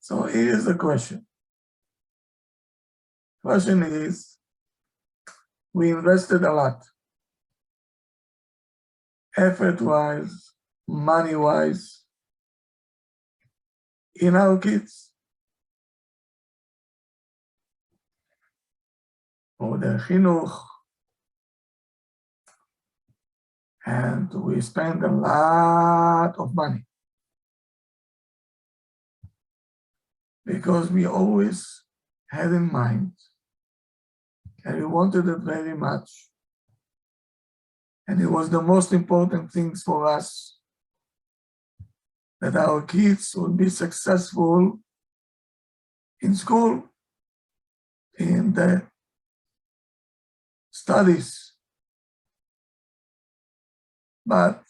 So here is the question. Question is, we invested a lot, effort-wise, money-wise, in our kids, for their chinuch, and we spent a lot of money because we always had in mind, and we wanted it very much, and it was the most important things for us, that our kids would be successful in school, in the studies. But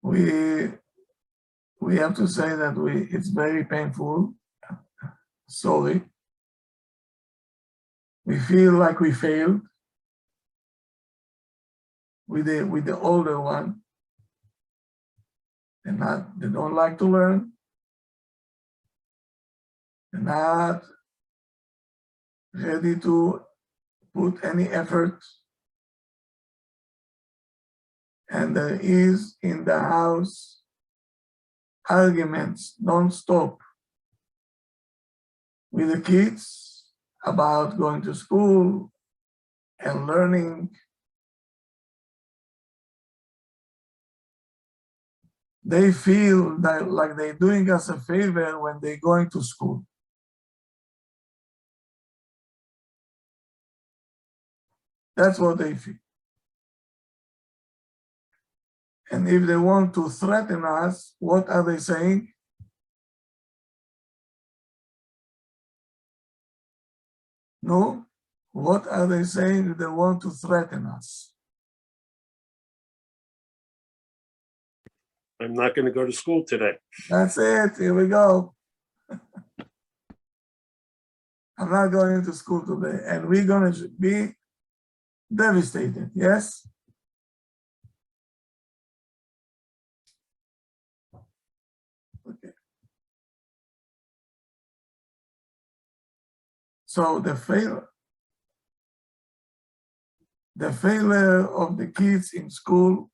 we have to say that it's very painful. Sorry. We feel like we failed with the older one. They don't like to learn. They're not ready to put any effort. And there is in the house arguments non-stop with the kids about going to school and learning. They feel that like they're doing us a favor when they're going to school. That's what they feel. And if they want to threaten us, what are they saying? No, what are they saying if they want to threaten us? I'm not going to go to school today. That's it, here we go. I'm not going to school today, and we're going to be devastated, yes? Okay. So the failure of the kids in school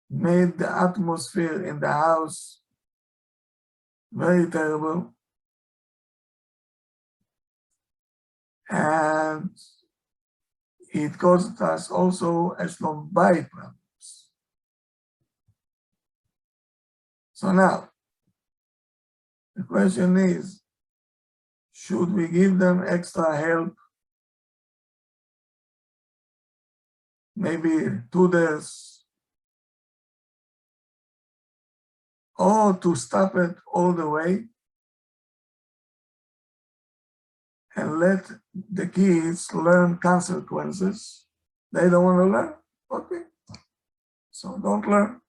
made the atmosphere in the house very terrible. And it caused us also shalom bayit problems. So now, the question is, should we give them extra help? Maybe tutors, or to stop it all the way and let the kids learn consequences. They don't want to learn, okay, so don't learn.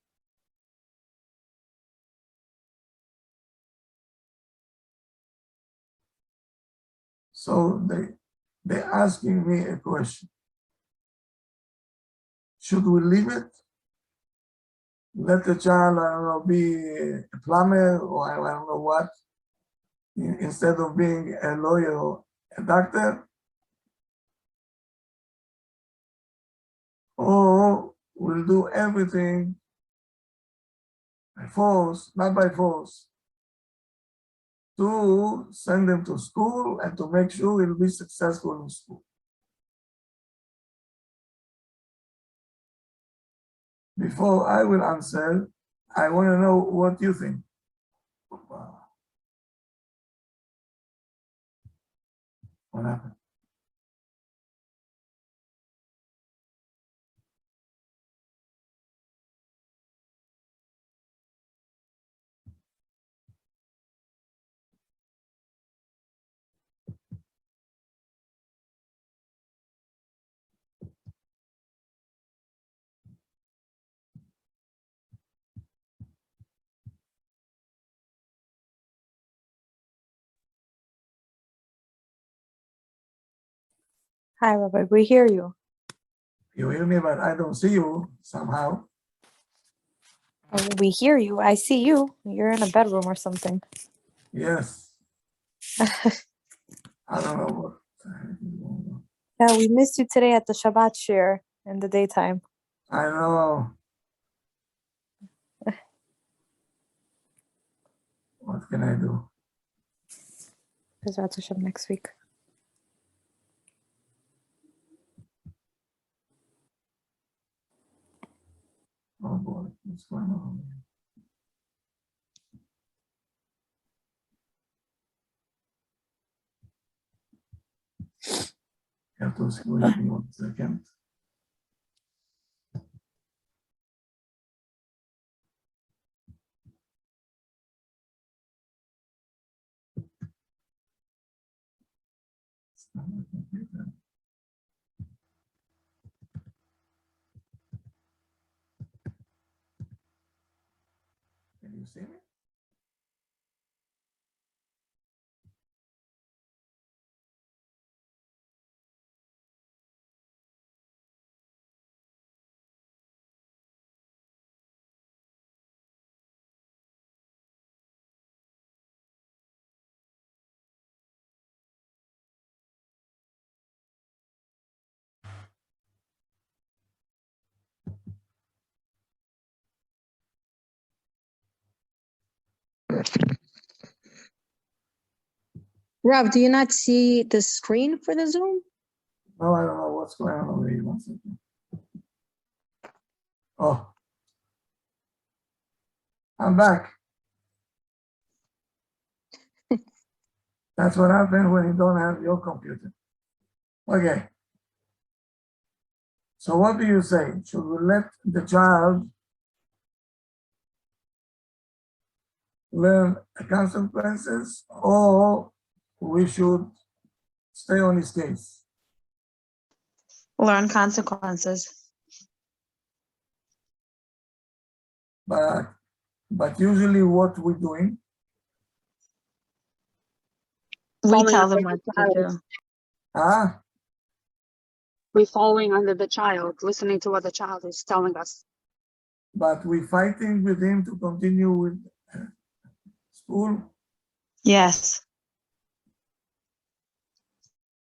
So they're asking me a question. Should we leave it? Let the child, I don't know, be a plumber or I don't know what, instead of being a lawyer or a doctor? Or we'll do everything by force, not by force, to send them to school and to make sure he'll be successful in school. Before I will answer, I want to know what you think. What happened? Hi, Rabbi. We hear you. You hear me, but I don't see you somehow. Oh, we hear you. I see you. You're in a bedroom or something. Yes. I don't know what the heck is going on. Yeah, we missed you today at the Shabbat shir in the daytime. I know. What can I do? Bezrat Hashem next week. Oh boy, what's going on here? You have to excuse me 1 second. It's not my computer. Can you see me? Rob, do you not see the screen for the Zoom? No, I don't know what's going on over here. 1 second. Oh, I'm back. That's what happens when you don't have your computer. Okay. So what do you say? Should we let the child learn the consequences, or we should stay on his case? Learn consequences. But usually what we're doing, We Following tell under them the what to child. do. We're following under the child, listening to what the child is telling us. but we're fighting with him to continue with school. Yes.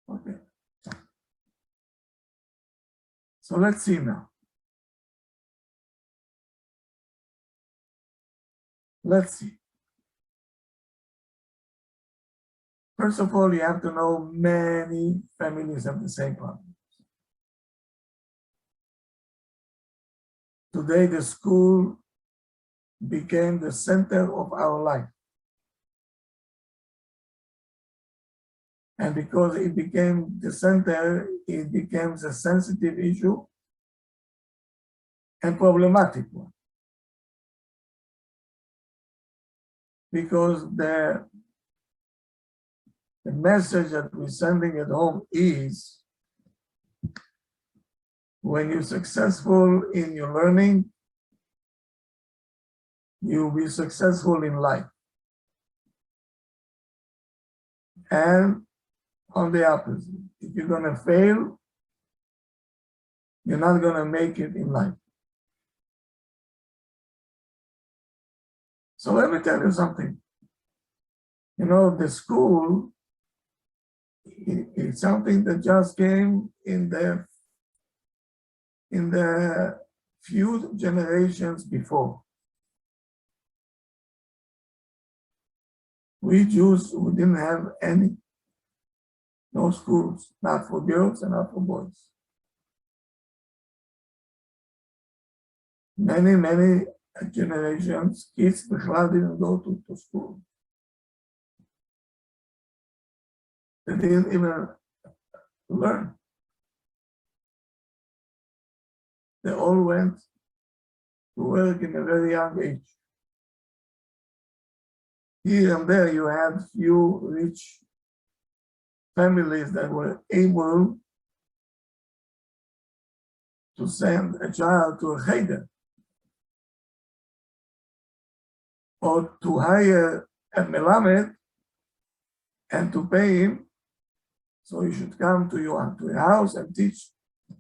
Okay. So let's see now. Let's see. First of all, you have to know many families have the same problem. Today, the school became the center of our life. And because it became the center, it becomes a sensitive issue and problematic one. Because the message that we're sending at home is, when you're successful in your learning, you'll be successful in life. And on the opposite, if you're gonna fail, you're not gonna make it in life. So let me tell you something. You know, the school is something that just came in the few generations before. We Jews, we didn't have any, no schools, not for girls and not for boys. Many generations, kids didn't go to school. They didn't even learn. They all went to work in a very young age. Here and there you had few rich families that were able to send a child to a cheder or to hire a melamed and to pay him, so you should come to your house and teach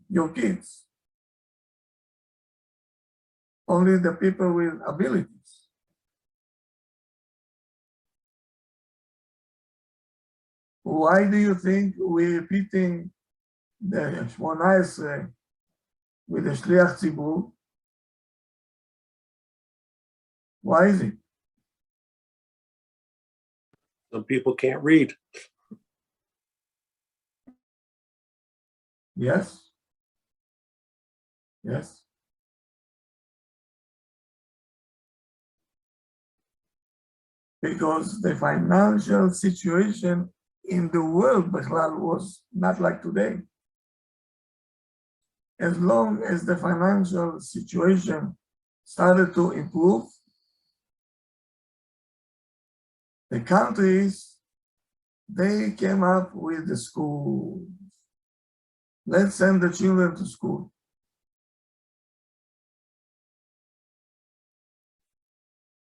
your kids. only the people with abilities. Why do you think we're repeating the 18 with the Shliach Tzibur? Why is it? Some people can't read. Yes? Yes? Because the financial situation in the world Bechlal was not like today. As long as the financial situation started to improve, the countries, they came up with the school. Let's send the children to school.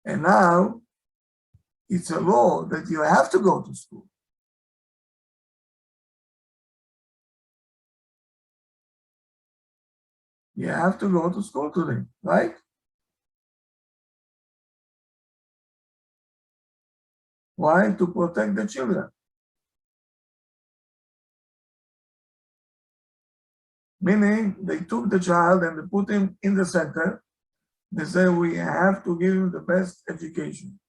And now it's a law that you have to go to school. You have to go to school today, right? Why? To protect the children. Meaning they took the child and they put him in the center. They say we have to give him the best education.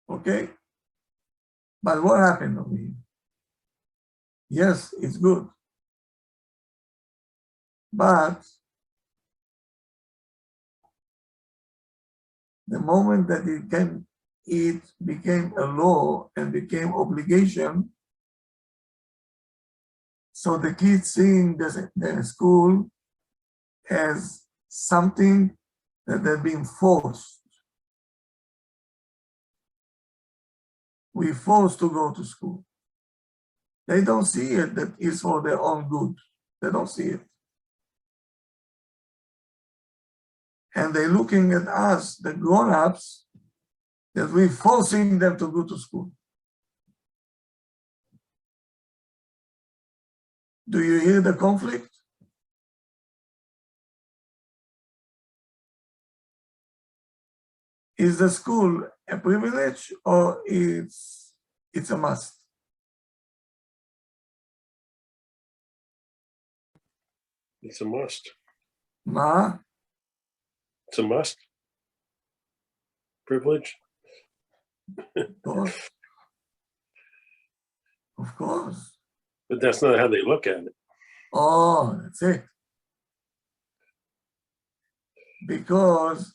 Okay? But what happened over here? Yes, it's good. But the moment that it became a law and became obligation, so the kids seeing the school as something that they're being forced. We're forced to go to school. They don't see it that it's for their own good. They don't see it. And they're looking at us, the grown-ups, that we're forcing them to go to school. Do you hear the conflict? Is the school a privilege or it's a must? It's a must. Ma? It's a must. Privilege. Of course. Of course. But that's not how they look at it. Oh, that's it. Because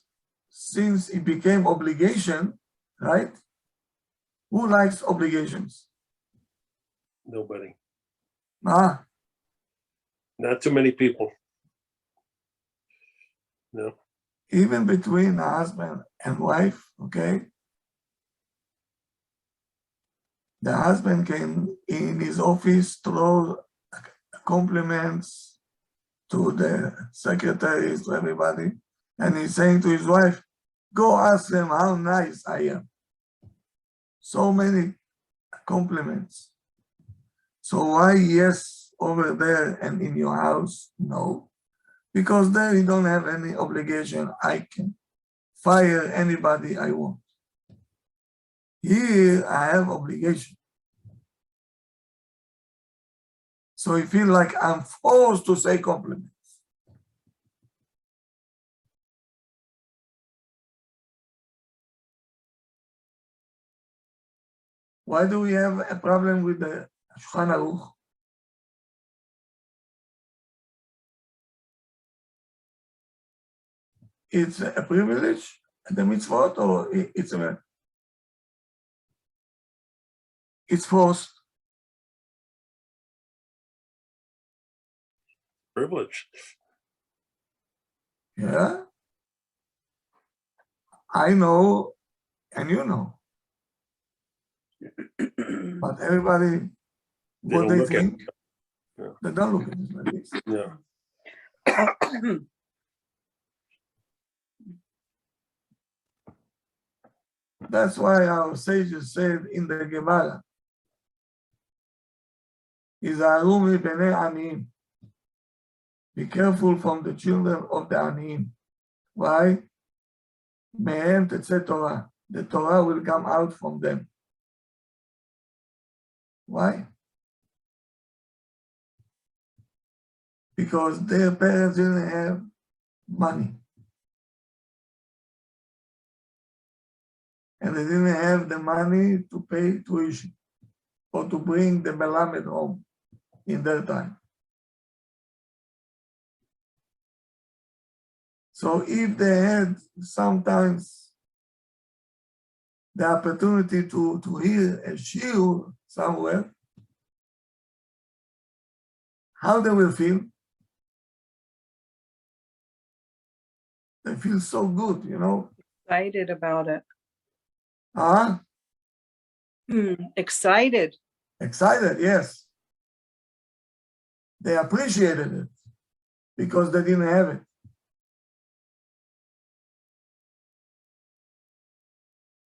since it became obligation, right? Who likes obligations? Nobody. Ah, Not too many people. No. even between a husband and wife, okay? The husband can, in his office, throw compliments to the secretaries, to everybody, and he's saying to his wife, go ask them how nice I am. So many compliments. So why yes over there and in your house, no? Because there you don't have any obligation. I can fire anybody I want. Here I have obligation. So I feel like I'm forced to say compliments. Why do we have a problem with the Shulchan Aruch? It's a privilege, the mitzvot, or it's forced? Privilege. Yeah. I know, and you know. But everybody, what don't they look at think, it. Yeah. they don't look at it like this. No. That's why our sages said in the Gemara, "Hizaru mipnei aniyim." Be careful from the children of the Aniyim. Why? Mehem tetzeh Torah. The Torah will come out from them. Why? Because their parents didn't have money. And they didn't have the money to pay tuition or to bring the melamed home in their time. So if they had sometimes the opportunity to hear a shiur somewhere, how they will feel? They feel so good, you know. Excited about it. Huh? Excited. Excited, yes. They appreciated it because they didn't have it.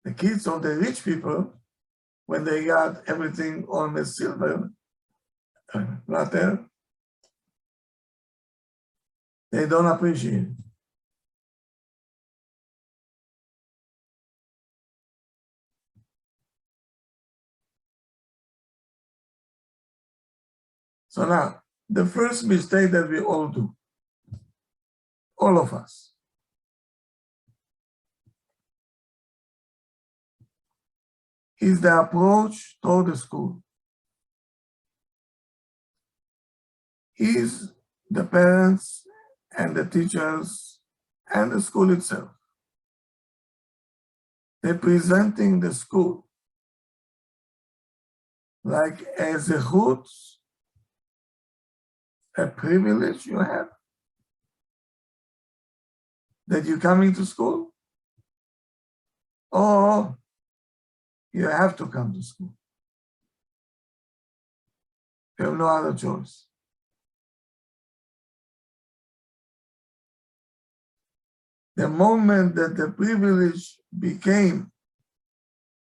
The kids of the rich people, when they got everything on a silver platter, they don't appreciate it. So now, the first mistake that we all do, all of us, is the approach toward the school. Is the parents and the teachers and the school itself. They're presenting the school like as a zechut, a privilege you have, that you come into school, or you have to come to school. You have no other choice. The moment that the privilege became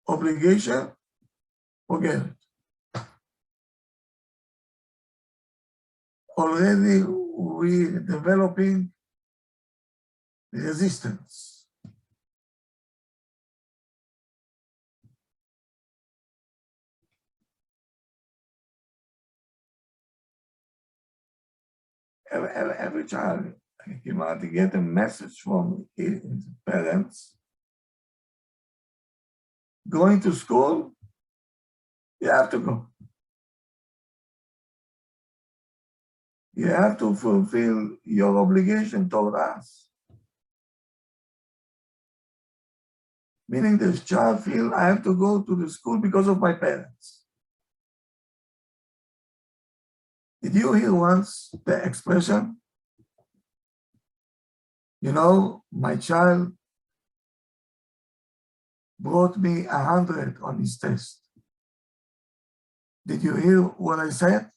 obligation, forget it. Already we're developing resistance. Every child, you want to get a message from his parents. Going to school, you have to go. You have to fulfill your obligation toward us. Meaning this child feels I have to go to the school because of my parents. Did you hear once the expression, you know, my child brought me 100 on his test? Did you hear what I said?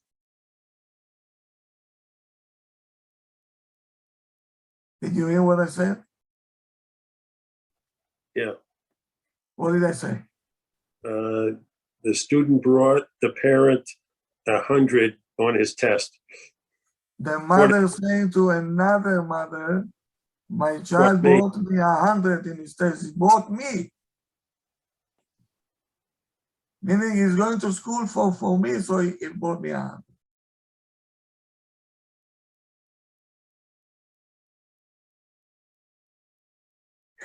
Did you hear what I said? Yeah. What did I say? The student brought the parent 100 on his test. The mother saying to another mother, my child brought me 100 in his test. He brought me. Meaning he's going to school for me, so he brought me 100.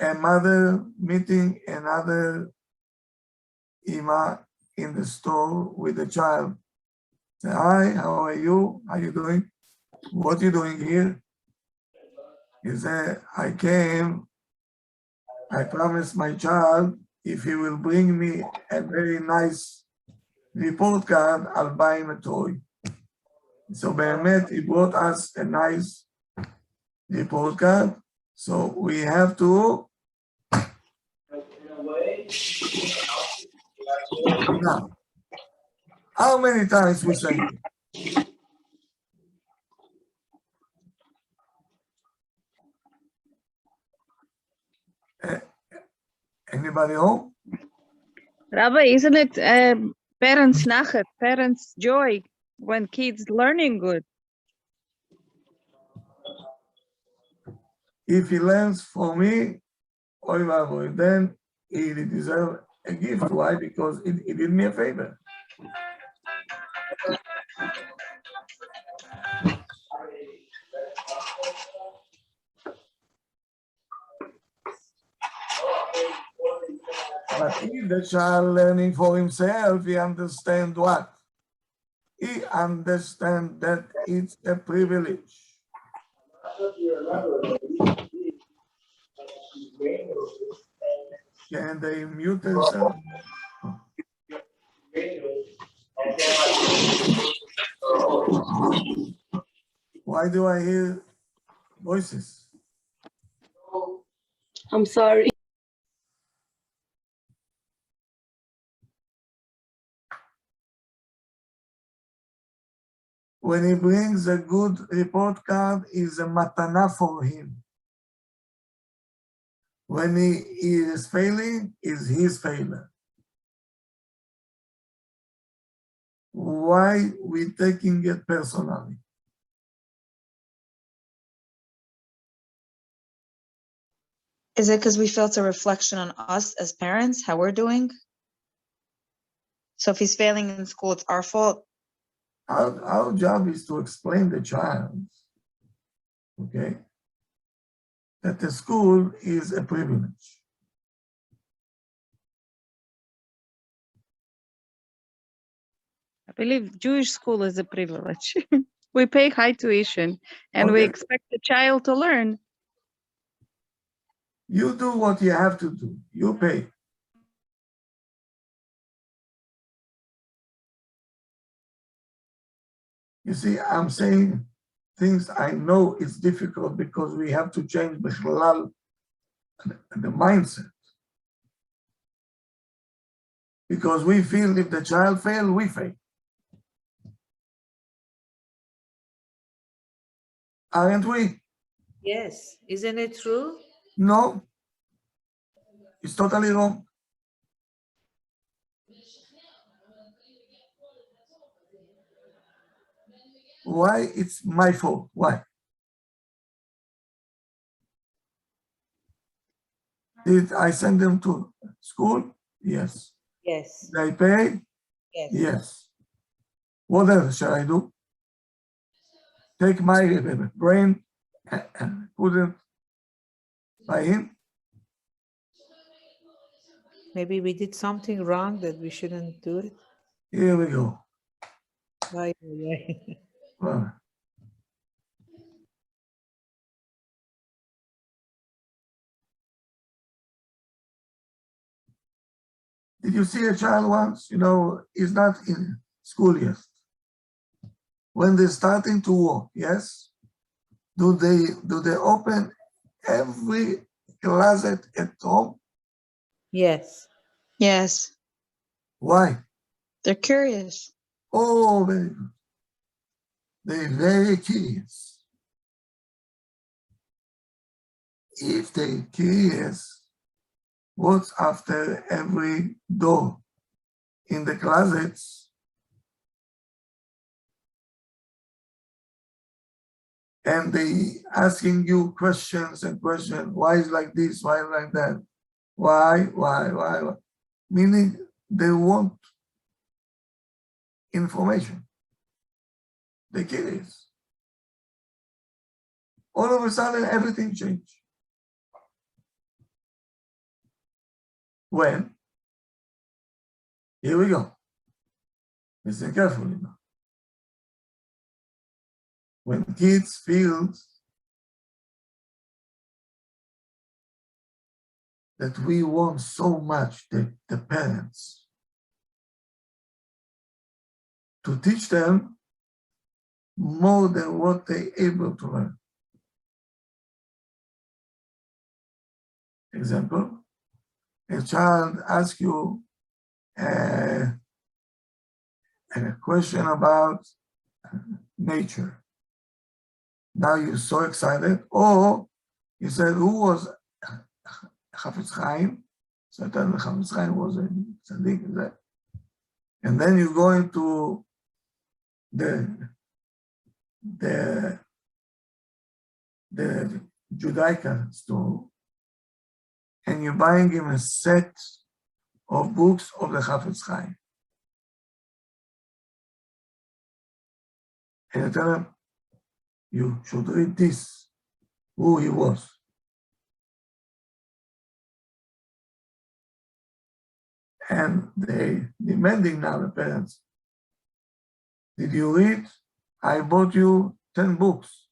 A mother meeting another ima in the store with the child. Say, hi, how are you? How are you doing? What are you doing here? He said, I came. I promised my child if he will bring me a very nice report card, I'll buy him a toy. So Behemet, he brought us a nice report card. So we have to now. How many times we say it? Anybody home? Rabbi, isn't it parents' nachat, parents' joy when kids learning good? If he learns from me, oy vavoy, then he deserves a gift. Why? Because he did me a favor. But if the child learning for himself, he understands what? He understands that it's a privilege. Can they mute themselves? Why do I hear voices? I'm sorry. When he brings a good report card, is a matana for him. When he is failing, is his failure. Why we taking it personally? Is it because we felt a reflection on us as parents, how we're doing? So if he's failing in school, it's our fault. Our job is to explain the child, okay, that the school is a privilege. I believe Jewish school is a privilege. We pay high tuition and we Okay. expect the child to learn. You do what you have to do. You pay. You see, I'm saying things I know it's difficult because we have to change the mindset. Because we feel if the child fail, we fail. Aren't we? Yes, isn't it true? No, it's totally wrong. Why it's my fault? Why? Did I send them to school? Yes. Yes, Did I pay? yes. Yes. What else shall I do? Take my brain and put it by him? Maybe we did something wrong that we shouldn't do it. Here we go. Ay, ay, ay. Well, did you see a child once? You know, he's not in school yet. When they're starting to walk, yes? Do they open every closet at home? Yes, Yes, Why? they're curious. Oh, very good. They're very curious. If they're curious, what's after every door in the closets? And they asking you questions and questions. Why is like this? Why like that? Why? Meaning they want information. They're curious. All of a sudden, everything changed. When? Here we go. Listen carefully now. When kids feel that we want so much, the parents, to teach them more than what they're able to learn. Example, a child asks you a question about nature. Now you're so excited, or you said, who was Chafetz Chaim? So I tell you, Chafetz Chaim was a tzaddik, and then you go into the Judaica store and you're buying him a set of books of the Chafetz Chaim. And you tell him, you should read this, who he was. And they demanding now, the parents, did you read? I bought you 10 books.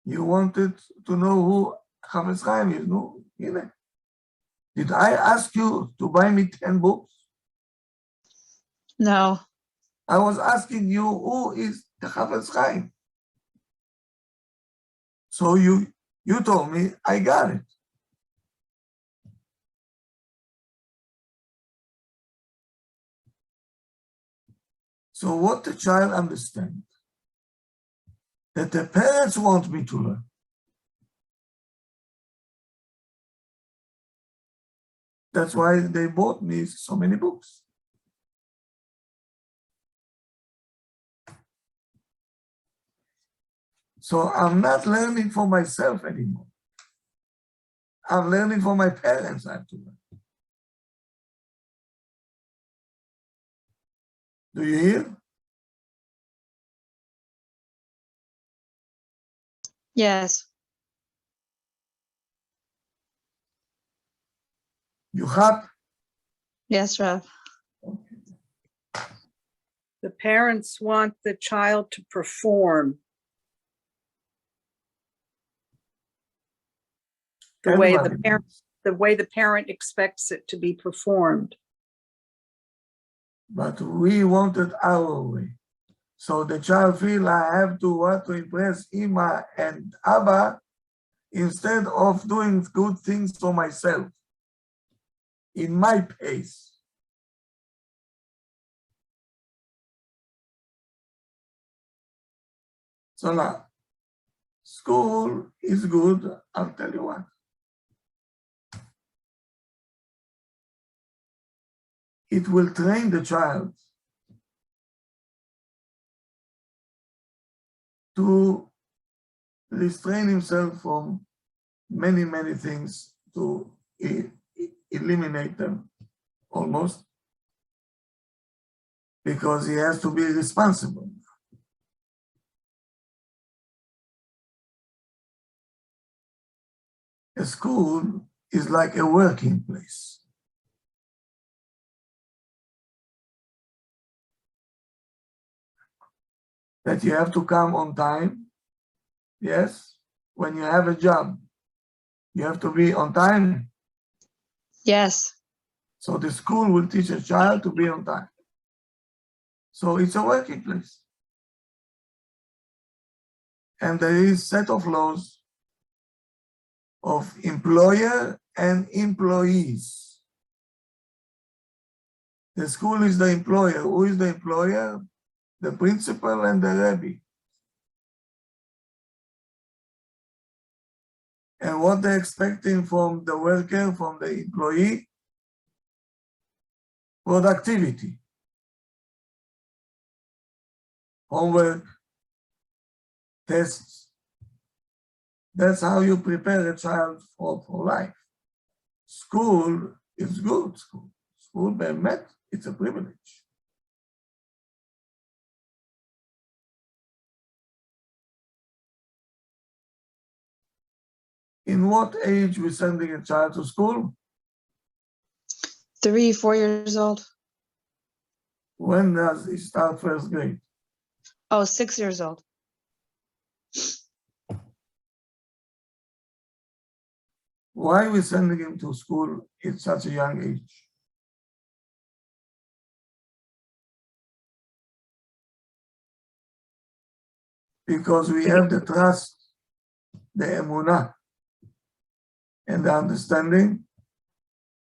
You wanted to know who Chafetz Chaim is, no? Did I ask you to buy me 10 books? No. I was asking you who is the Chafetz Chaim. So you told me, I got it. So what the child understands, that the parents want me to learn. That's why they bought me so many books. So I'm not learning for myself anymore. I'm learning for my parents. I have to learn. Do you hear? Yes. You have? Yes, Rav. The parents want the child to perform the way the parent expects it to be performed. But we wanted our way. So the child feel I have to want to impress Ima and Abba instead of doing good things for myself in my pace. So now, school is good, I'll tell you what. It will train the child to restrain himself from many, many things, to eliminate them almost, because he has to be responsible. A school is like a working place. That you have to come on time. Yes, when you have a job, you have to be on time. Yes. So the school will teach a child to be on time. So it's a working place. And there is a set of laws of employer and employees. The school is the employer. Who is the employer? The principal and the Rabbi. And what they're expecting from the worker, from the employee? Productivity. Homework, tests. That's how you prepare a child for life. School is good. School, be'emet, it's a privilege. In what age we're sending a child to school? 3, 4 years old. When does he start first grade? Oh, 6 years old. Why are we sending him to school at such a young age? Because we have the trust, the emunah, and the understanding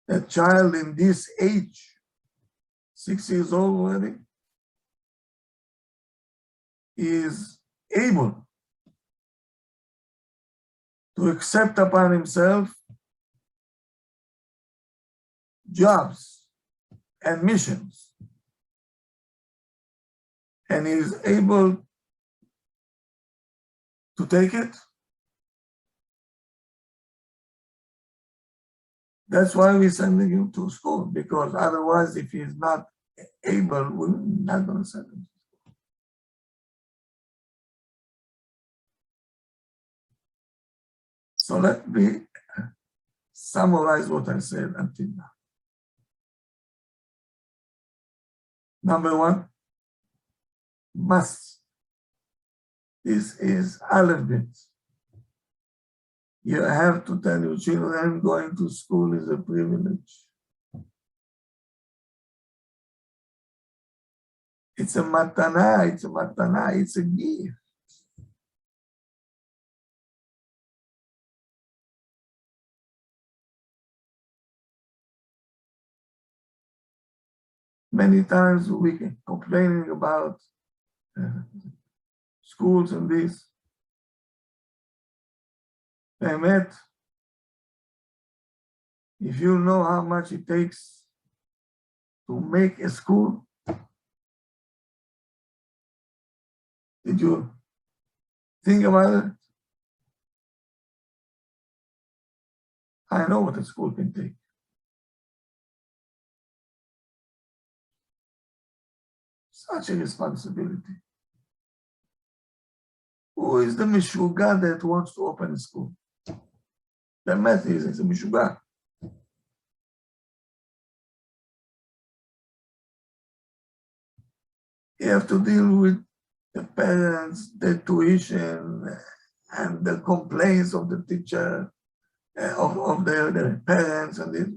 that child in this age, 6 years old already, is able to accept upon himself jobs and missions. And he is able to take it That's why we're sending him to school, because otherwise, if he's not able, we're not going to send him. So let me summarize what I said until now. Number one, must. This is Aleph Bet. You have to tell your children going to school is a privilege. It's a matana, it's a gift. Many times we can complaining about schools and this. Behemet, if you know how much it takes to make a school, did you think about it? I know what a school can take. Such a responsibility. Who is the mishuga that wants to open a school? The math is it's a mishuga. You have to deal with the parents, the tuition, and the complaints of the teacher, of their parents, and this.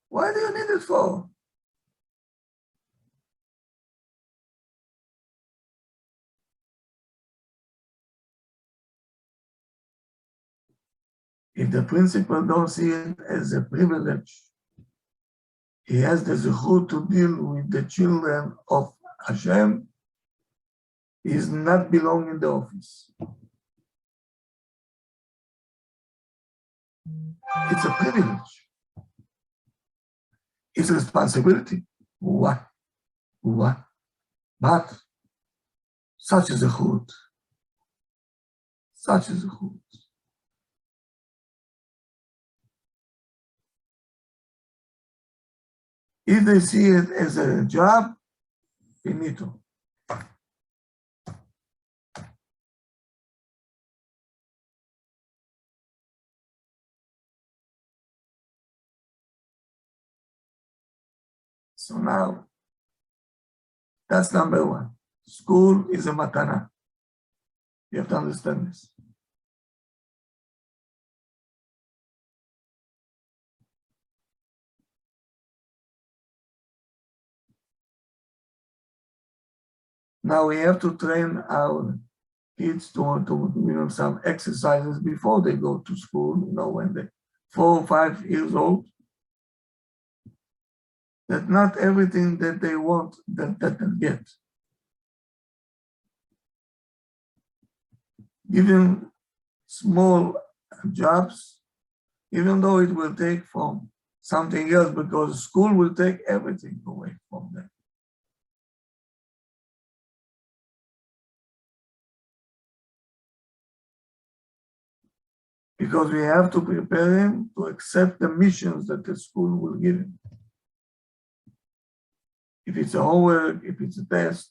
Why do you need it for? If the principal don't see it as a privilege, he has the zechut to deal with the children of Hashem, he is not belong in the office. It's a privilege. It's a responsibility. What? But such is a zechut. Such is a zechut. If they see it as a job, finito. So now, that's number one. School is a matana. You have to understand this. Now we have to train our kids to some exercises before they go to school, when they're 4 or 5 years old. That not everything that they want that they get. Give them small jobs, even though it will take from something else, because school will take everything away from them. Because we have to prepare him to accept the missions that the school will give him. If it's a homework, if it's a test.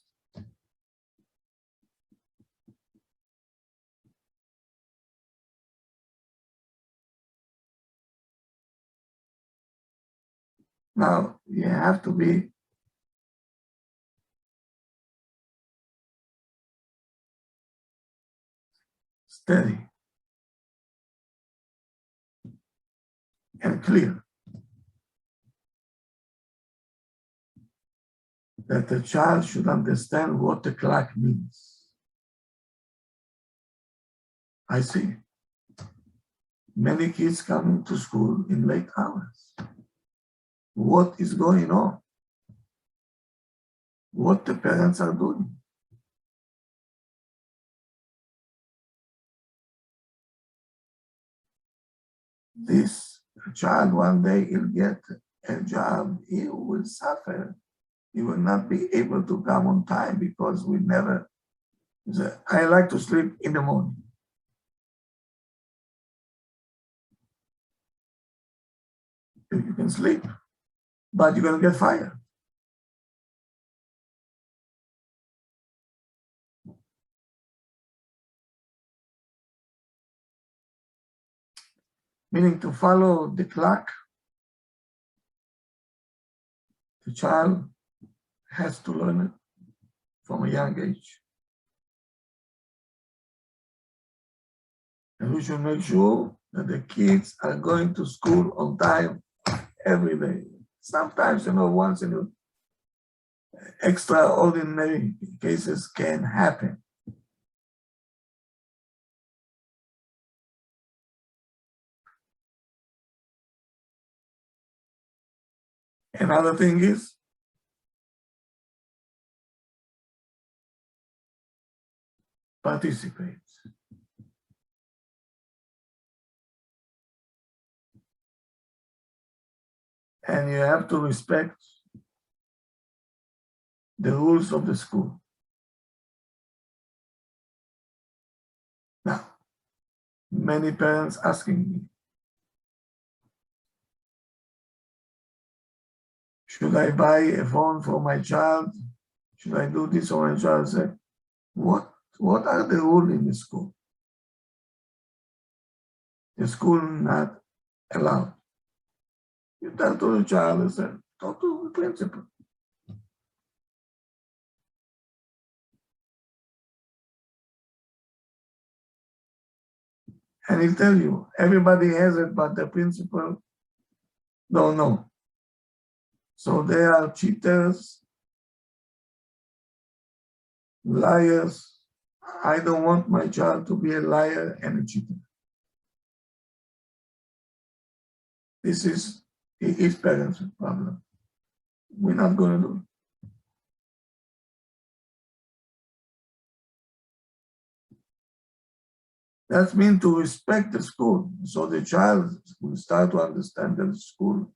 Now, you have to be steady and clear that the child should understand what the clock means. I see many kids coming to school in late hours. What is going on? What the parents are doing? This child, one day he'll get a job, he will suffer. He will not be able to come on time because we never, I like to sleep in the morning. You can sleep, but you're going to get fired. Meaning to follow the clock, the child has to learn it from a young age. And we should make sure that the kids are going to school on time every day. Sometimes, once in a extraordinary cases can happen. Another thing is, participate. And you have to respect the rules of the school. Now, many parents asking me, should I buy a phone for my child? Should I do this for my child? I say, what are the rules in the school? The school not allowed. You tell to the child, I said, talk to the principal. And he'll tell you, everybody has it, but the principal don't know. So they are cheaters, liars. I don't want my child to be a liar and a cheater. This is his parents' problem. We're not going to do it. That means to respect the school. So the child will start to understand that the school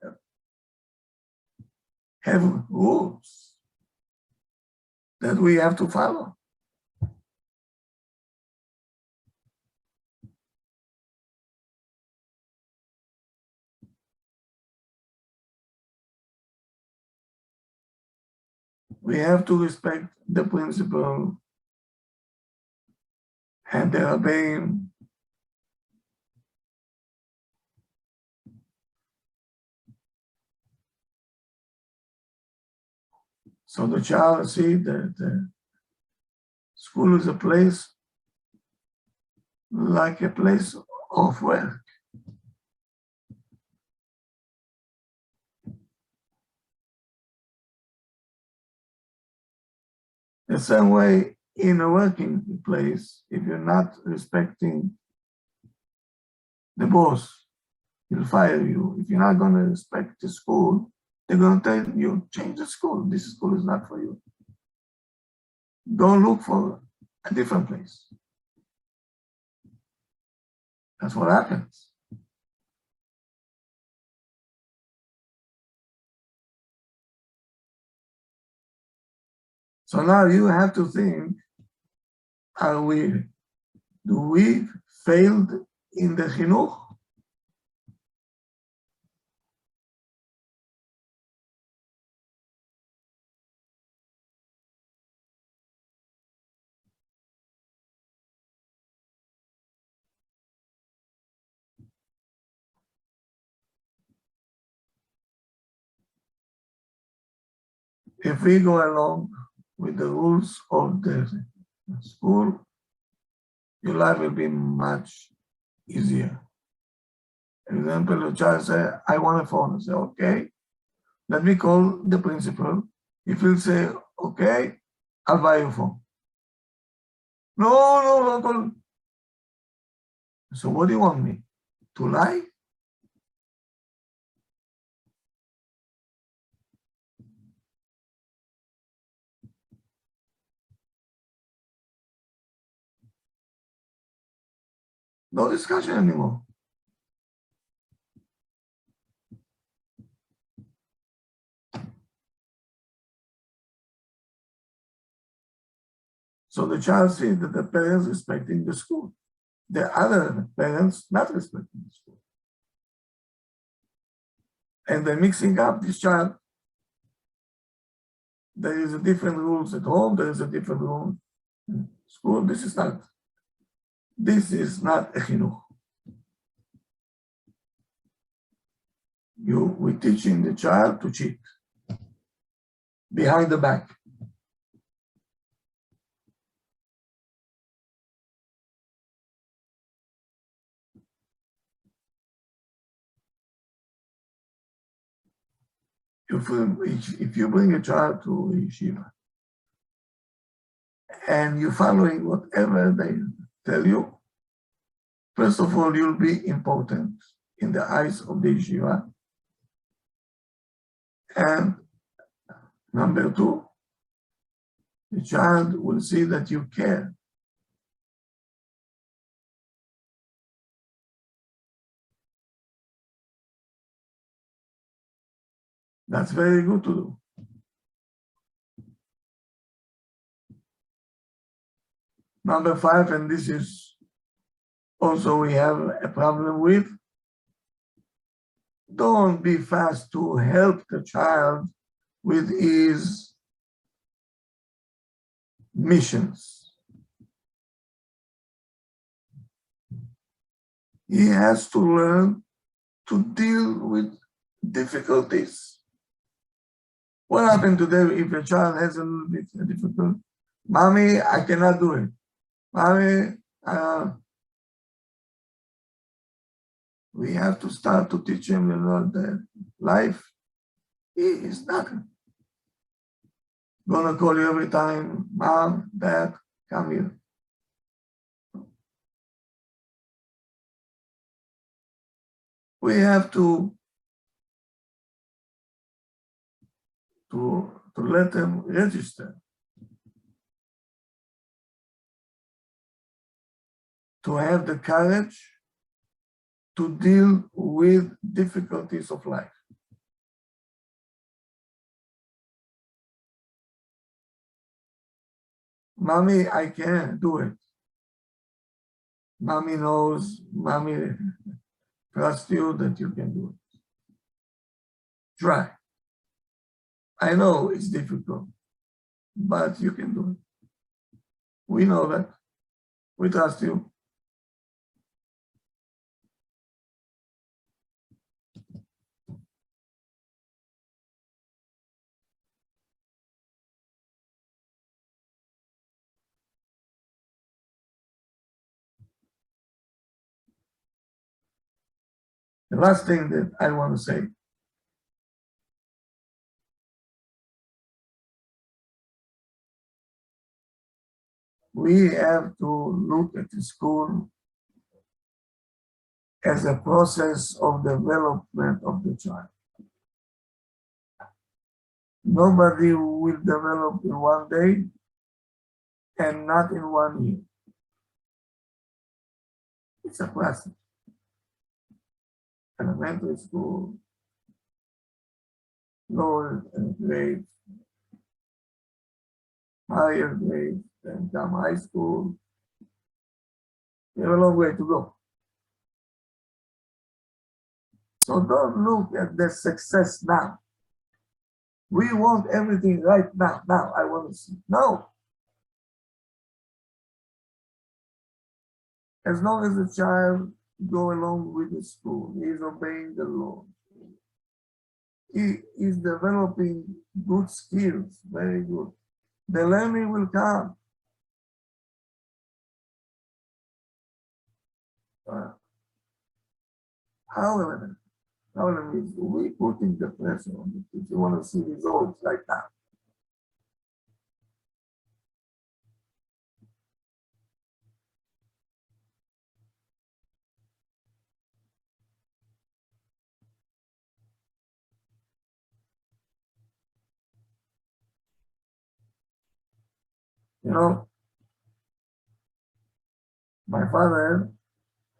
have rules that we have to follow. We have to respect the principal and the Rabbi. So the child see that the school is a place like a place of work. The same way in a working place, if you're not respecting the boss, he'll fire you. If you're not going to respect the school, they're going to tell you, change the school. This school is not for you. Go look for a different place. That's what happens. So now you have to think, do we failed in the chinuch? If we go along with the rules of the school, your life will be much easier. For example, a child say, I want a phone. I say, okay, let me call the principal. If he'll say, okay, I'll buy you a phone. No, don't call. So what do you want me? To lie? No discussion anymore. So the child sees that the parents respecting the school. The other parents not respecting the school. and they're mixing up this child. There is a different rules at home, there is a different rule in school. This is not a chinuch. We're teaching the child to cheat behind the back. If you bring a child to a yeshiva and you're following whatever they tell you, first of all, you'll be important in the eyes of the yeshiva. And number two, the child will see that you care. That's very good to do. Number five, and this is also we have a problem with, don't be fast to help the child with his missions. He has to learn to deal with difficulties. What happened today if a child has a little bit difficult? Mommy, I cannot do it. Mommy, we have to start to teach him, that life is not gonna call you every time, Mom, Dad, come here. We have to let them register, to have the courage to deal with difficulties of life. Mommy, I can't do it. Mommy knows, Mommy trusts you that you can do it. Try. I know it's difficult, but you can do it. We know that. We trust you. The last thing that I want to say, we have to look at the school as a process of development of the child. Nobody will develop in one day and not in 1 year. It's a process. Elementary school, lower grade, higher grade, then come high school. We have a long way to go. So don't look at the success now. We want everything right now. Now I want to see. No. As long as the child go along with the school, he is obeying the law. He is developing good skills, very good. The learning will come. However, we putting the pressure on it if you want to see results like that. You know, my father,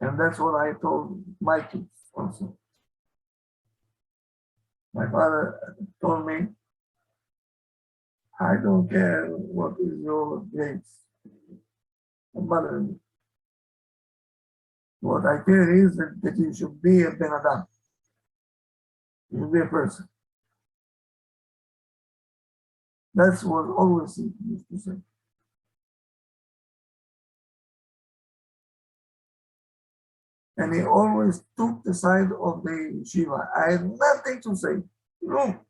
and that's what I told my kids also. My father told me, I don't care what is your grades. But what I care is that you should be a Ben Adam. You'll be a person. That's what always he used to say. And he always took the side of the yeshiva. I had nothing to say. No.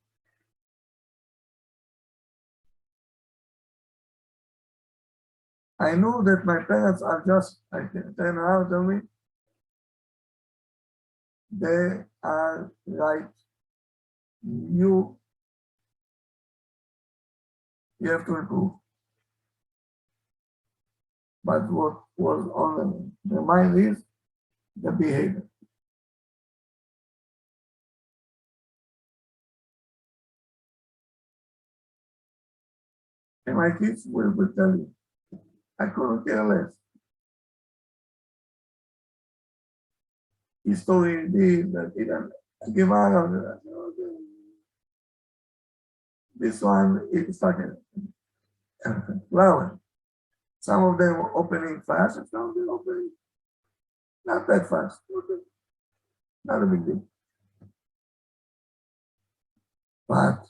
I knew that my parents are just, I can turn around to me, they are right. You have to improve. But what was on the mind is the behavior. And my kids will tell you, I couldn't care less. He told me that he didn't give out. This one is like a flower. Some of them are opening fast, and some of them opening not that fast. Okay. Not a big deal. But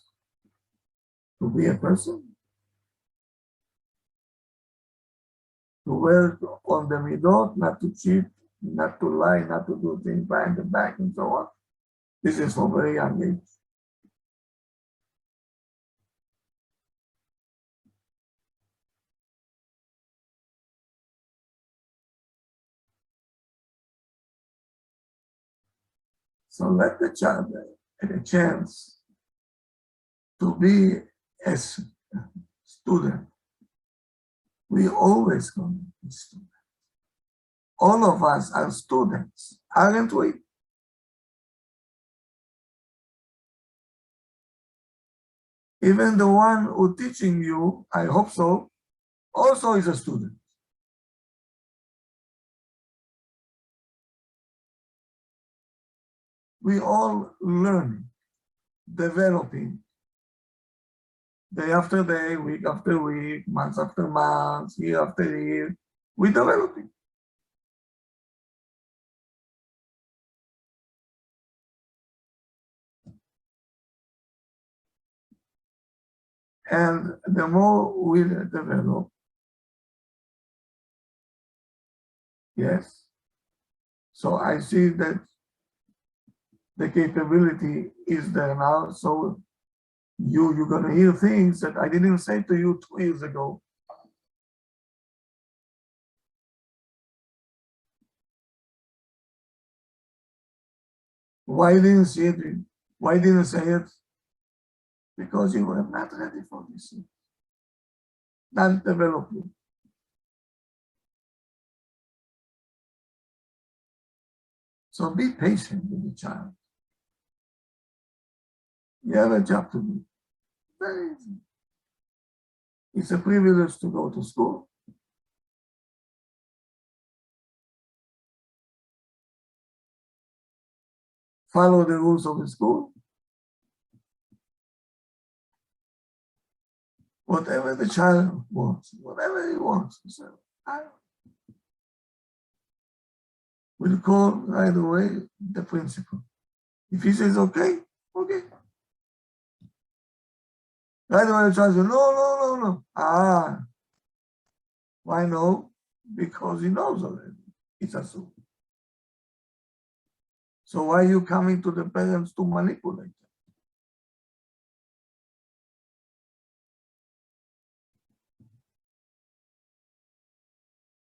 to be a person, to work on the midot, not to cheat, not to lie, not to do things behind the back and so on. This is for very young age. So let the child have a chance to be a student. We always going to be students. All of us are students, aren't we? Even the one who teaching you, I hope so, also is a student. We all learn, developing, day after day, week after week, month after month, year after year. We developing. And the more we develop, yes. So I see that the capability is there now. So you're gonna hear things that I didn't say to you 2 years ago. Why didn't you see it? Why didn't you say it? Because you were not ready for this. Not developing. So be patient with the child. You have a job to do. Very easy. It's a privilege to go to school. Follow the rules of the school. Whatever the child wants, whatever he wants, he said, I will call right away the principal. If he says okay, okay. Right away the child says, no. Why no? Because he knows already. It's assumed. So why are you coming to the parents to manipulate?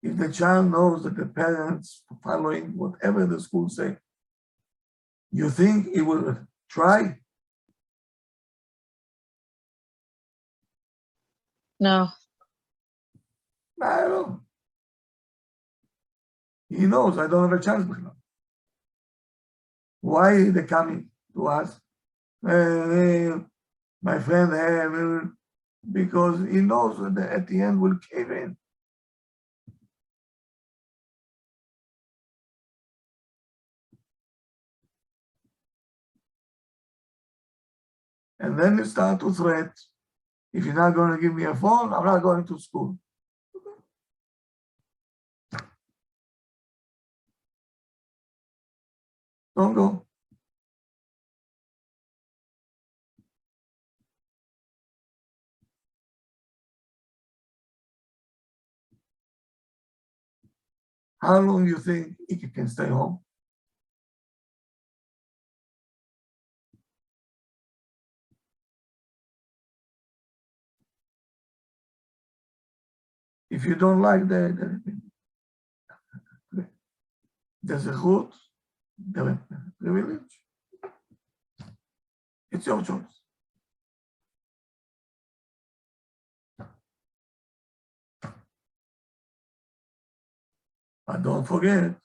If the child knows that the parents are following whatever the school say, you think he will try? No. I don't know. He knows I don't have a chance with him. Why are they coming to us? My friend, because he knows that at the end will cave in. And then you start to threat. If you're not going to give me a phone, I'm not going to school. Don't go. How long you think he can stay home? If you don't like the zechut, the privilege, it's your choice. But don't forget,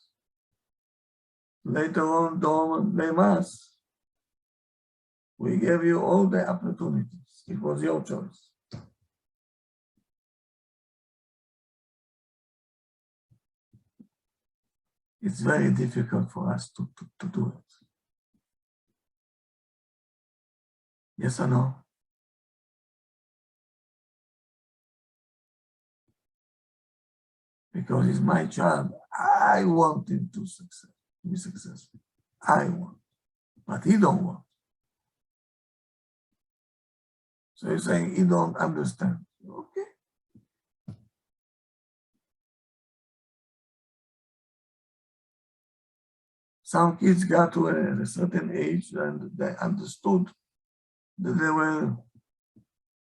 later on, during the Mass, we gave you all the opportunities. It was your choice. It's very difficult for us to do it. Yes or no? Because it's my child. I want him to be successful. I want, but he don't want. So you're saying he don't understand. Okay. Some kids got to a certain age and they understood that they were,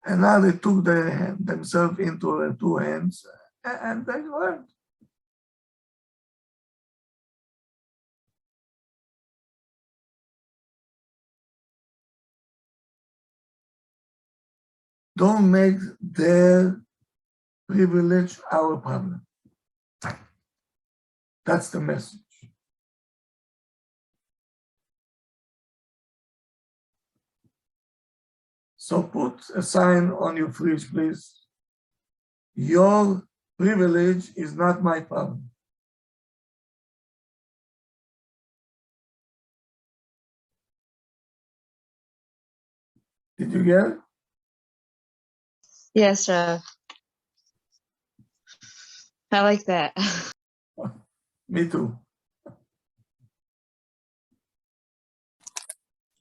and now they took themselves into their two hands and they learned. Don't make their privilege our problem. That's the message. So put a sign on your fridge, please. Your privilege is not my problem. Did you get it? Yes, Rav. I like that. Me too.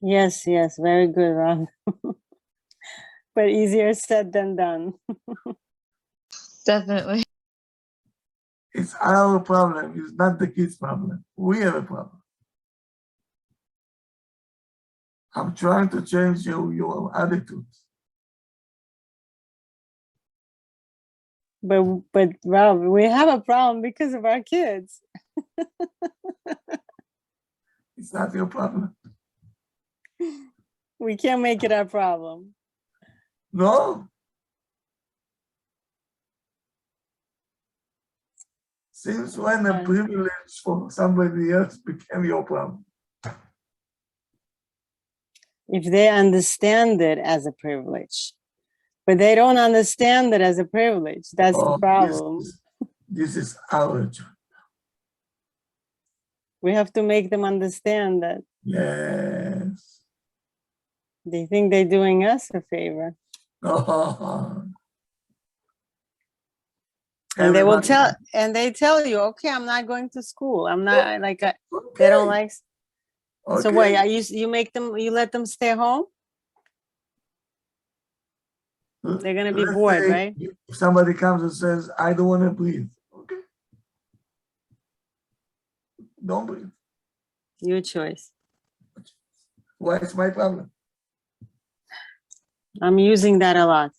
Yes, yes, very good, Ron. But easier said than done. Definitely. It's our problem. It's not the kids' problem. We have a problem. I'm trying to change your attitude. But Rob, we have a problem because of our kids. It's not your problem. We can't make it our problem. No. Since when a privilege for somebody else became your problem? If they understand it as a privilege, but they don't understand it as a privilege. That's the problem. This is our job. We have to make them understand that. Yes. They think they're doing us a favor. Oh. And they will tell, and they tell you, okay, I'm not going to school. I'm not like, they don't like. Okay. So what, you make them, you let them stay home? They're going to be bored, right? If somebody comes and says, I don't want to breathe. Okay. Don't breathe. Your choice. Why it's my problem? I'm using that a lot.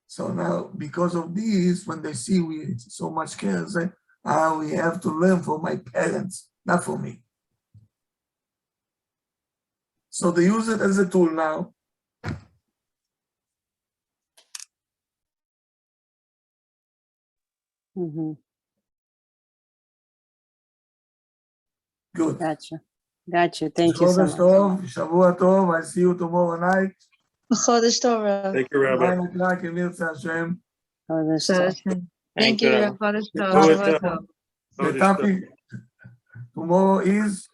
So now, because of this, when they see we so much care, say, we have to learn from my parents, not for me. So they use it as a tool now. Mm-hmm. Good. Gotcha. Thank you so much. Shavua Tov. I see you tomorrow night. Chodesh Tov, Rav. Thank you, Rabbi. 9 o'clock in Mirza Hashem. Thank you, Rav. Chodesh The topic tomorrow is